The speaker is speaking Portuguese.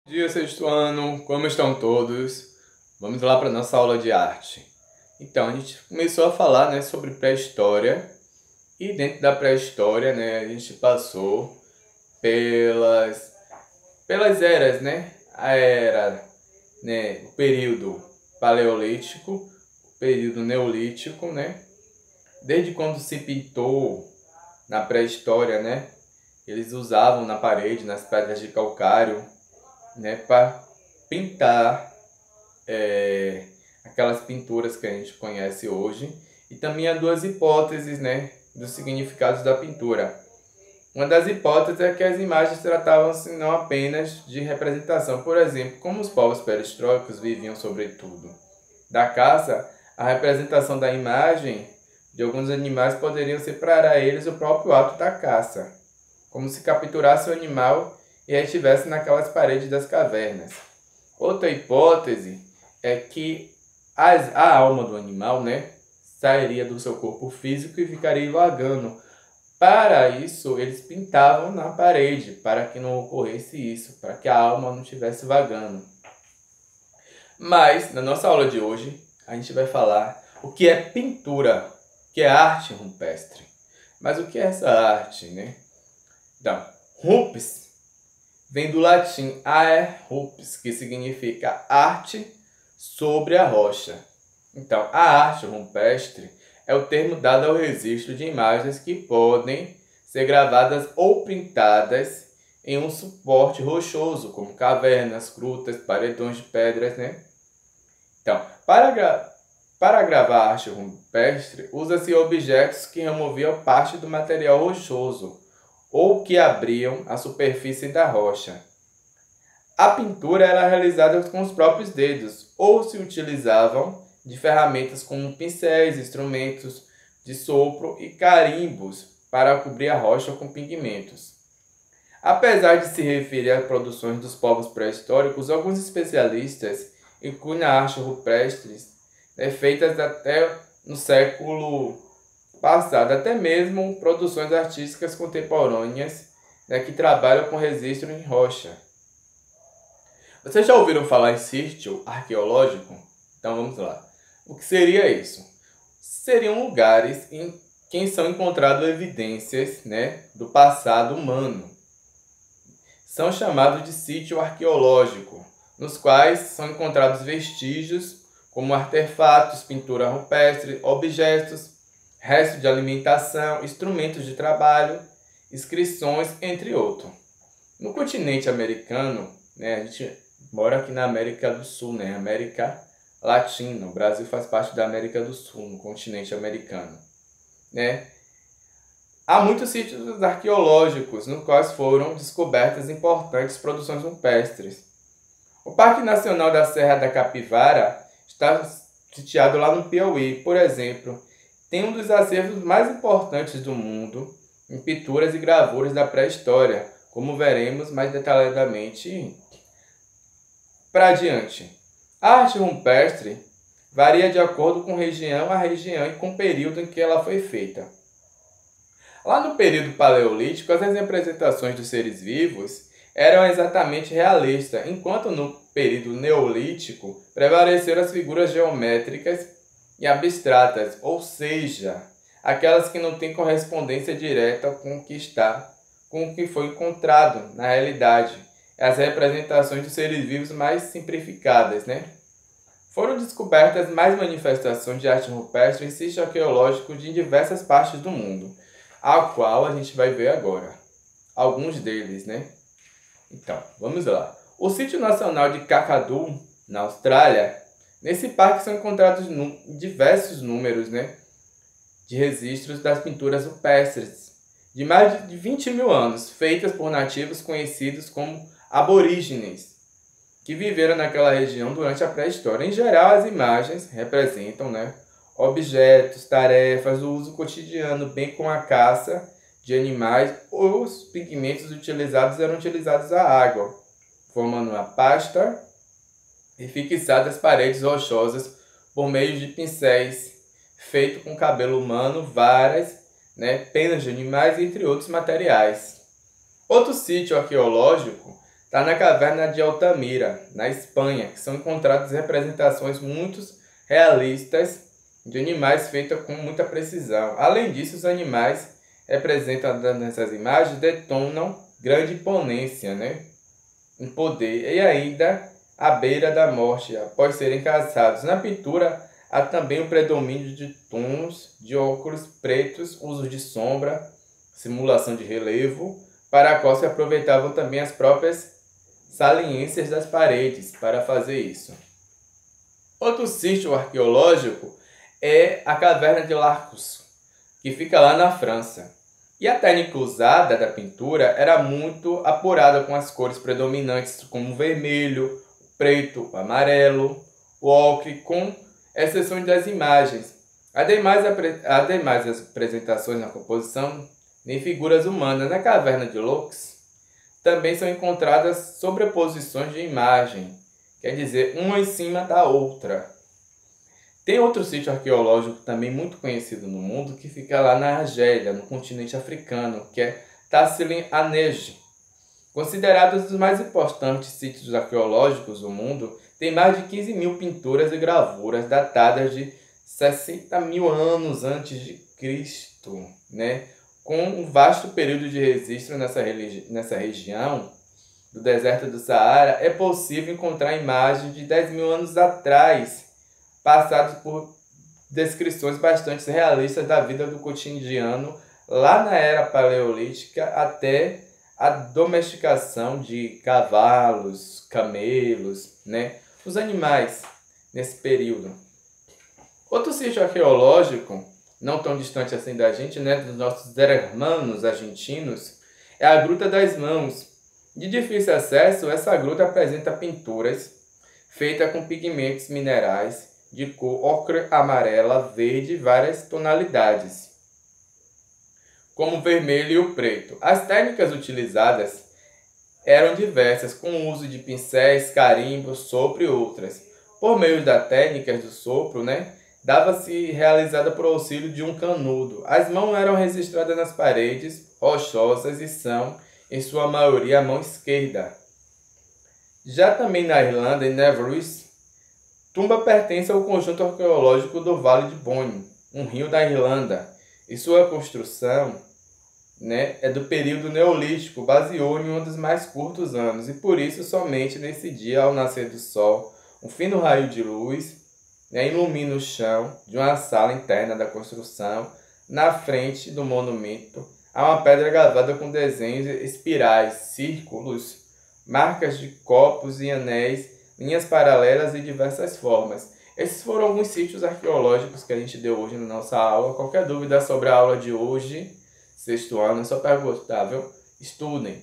Bom dia, sexto ano, como estão todos? Vamos lá para a nossa aula de arte. Então, a gente começou a falar, sobre pré-história e dentro da pré-história, a gente passou pelas eras, A era, o período paleolítico, o período neolítico, Desde quando se pintou na pré-história, eles usavam na parede, nas pedras de calcário, para pintar aquelas pinturas que a gente conhece hoje. E também há duas hipóteses, dos significados da pintura. Uma das hipóteses é que as imagens tratavam-se não apenas de representação. Por exemplo, como os povos pré-históricos viviam sobretudo da caça, a representação da imagem de alguns animais poderiam ser para eles o próprio ato da caça, como se capturasse o animal e estivesse naquelas paredes das cavernas. Outra hipótese é que a alma do animal, sairia do seu corpo físico e ficaria vagando. Para isso, eles pintavam na parede, para que não ocorresse isso, para que a alma não estivesse vagando. Mas, na nossa aula de hoje, a gente vai falar o que é pintura, o que é arte rupestre. Mas o que é essa arte, Então, rupes vem do latim aer rupes, que significa arte sobre a rocha. Então, a arte rupestre é o termo dado ao registro de imagens que podem ser gravadas ou pintadas em um suporte rochoso, como cavernas, grutas, paredões de pedras, Então, para gravar arte rupestre, usa-se objetos que removiam parte do material rochoso ou que abriam a superfície da rocha. A pintura era realizada com os próprios dedos, ou se utilizavam de ferramentas como pincéis, instrumentos de sopro e carimbos para cobrir a rocha com pigmentos. Apesar de se referir a produções dos povos pré-históricos, alguns especialistas incluem a arte rupestre feitas até no século passado, até mesmo produções artísticas contemporâneas que trabalham com registro em rocha. Vocês já ouviram falar em sítio arqueológico? Então vamos lá. O que seria isso? Seriam lugares em que são encontradas evidências do passado humano. São chamados de sítio arqueológico, nos quais são encontrados vestígios como artefatos, pintura rupestre, objetos, restos de alimentação, instrumentos de trabalho, inscrições, entre outros. No continente americano, a gente mora aqui na América do Sul, América Latina. O Brasil faz parte da América do Sul, no continente americano. Há muitos sítios arqueológicos nos quais foram descobertas importantes produções rupestres. O Parque Nacional da Serra da Capivara está sitiado lá no Piauí, por exemplo. Tem um dos acervos mais importantes do mundo em pinturas e gravuras da pré-história, como veremos mais detalhadamente para adiante. A arte rupestre varia de acordo com região a região e com o período em que ela foi feita. Lá no período paleolítico, as representações dos seres vivos eram exatamente realistas, enquanto no período neolítico prevaleceram as figuras geométricas e abstratas, ou seja, aquelas que não têm correspondência direta com o que foi encontrado na realidade, as representações dos seres vivos mais simplificadas, Foram descobertas mais manifestações de arte rupestre em sítios arqueológicos de diversas partes do mundo, a qual a gente vai ver agora. Alguns deles, Então, vamos lá. O Sítio Nacional de Kakadu, na Austrália, nesse parque são encontrados diversos números, de registros das pinturas rupestres, de mais de 20 mil anos, feitas por nativos conhecidos como aborígenes, que viveram naquela região durante a pré-história. Em geral, as imagens representam objetos, tarefas, o uso cotidiano, bem como a caça de animais. Os pigmentos utilizados eram utilizados a água, formando uma pasta e fixadas as paredes rochosas por meio de pincéis, feito com cabelo humano, varas, penas de animais, entre outros materiais. Outro sítio arqueológico está na caverna de Altamira, na Espanha, que são encontradas representações muito realistas de animais feitas com muita precisão. Além disso, os animais representados nessas imagens detonam grande imponência, né? Em poder e ainda à beira da morte, após serem caçados. Na pintura, há também o predomínio de tons de óculos pretos, uso de sombra, simulação de relevo, para a qual se aproveitavam também as próprias saliências das paredes para fazer isso. Outro sítio arqueológico é a Caverna de Larcos, que fica lá na França. E a técnica usada da pintura era muito apurada com as cores predominantes, como o vermelho, o preto, o amarelo, o ocre, com exceção das imagens. Ademais, as apresentações na composição nem figuras humanas. Na Caverna de Larcos também são encontradas sobreposições de imagem, quer dizer, uma em cima da outra. Tem outro sítio arqueológico também muito conhecido no mundo que fica lá na Argélia, no continente africano, que é Tassili Anej. Considerado um dos mais importantes sítios arqueológicos do mundo, tem mais de 15 mil pinturas e gravuras datadas de 60 mil anos antes de Cristo, né? Com um vasto período de registro nessa região do deserto do Saara, é possível encontrar imagens de 10 mil anos atrás, passados por descrições bastante realistas da vida do cotidiano lá na era paleolítica até a domesticação de cavalos, camelos, né? Os animais nesse período. Outro sítio arqueológico, não tão distante assim da gente, né, dos nossos hermanos argentinos, é a Gruta das Mãos. De difícil acesso, essa gruta apresenta pinturas feitas com pigmentos minerais de cor ocre, amarela, verde e várias tonalidades, como o vermelho e o preto. As técnicas utilizadas eram diversas, com o uso de pincéis, carimbos, sopro e outras. Por meio das técnicas do sopro, né, dava-se realizada por auxílio de um canudo. As mãos eram registradas nas paredes rochosas e são, em sua maioria, a mão esquerda. Já também na Irlanda, em Nevers, tumba pertence ao conjunto arqueológico do Vale de Boyne, um rio da Irlanda, e sua construção, né, é do período neolítico, baseou em um dos mais curtos anos, e por isso somente nesse dia, ao nascer do sol, um fino raio de luz, né, ilumina o chão de uma sala interna da construção. Na frente do monumento há uma pedra gravada com desenhos espirais, círculos, marcas de copos e anéis, linhas paralelas e diversas formas. Esses foram alguns sítios arqueológicos que a gente deu hoje na nossa aula. Qualquer dúvida sobre a aula de hoje, sexto ano, é só perguntar, viu? Estudem!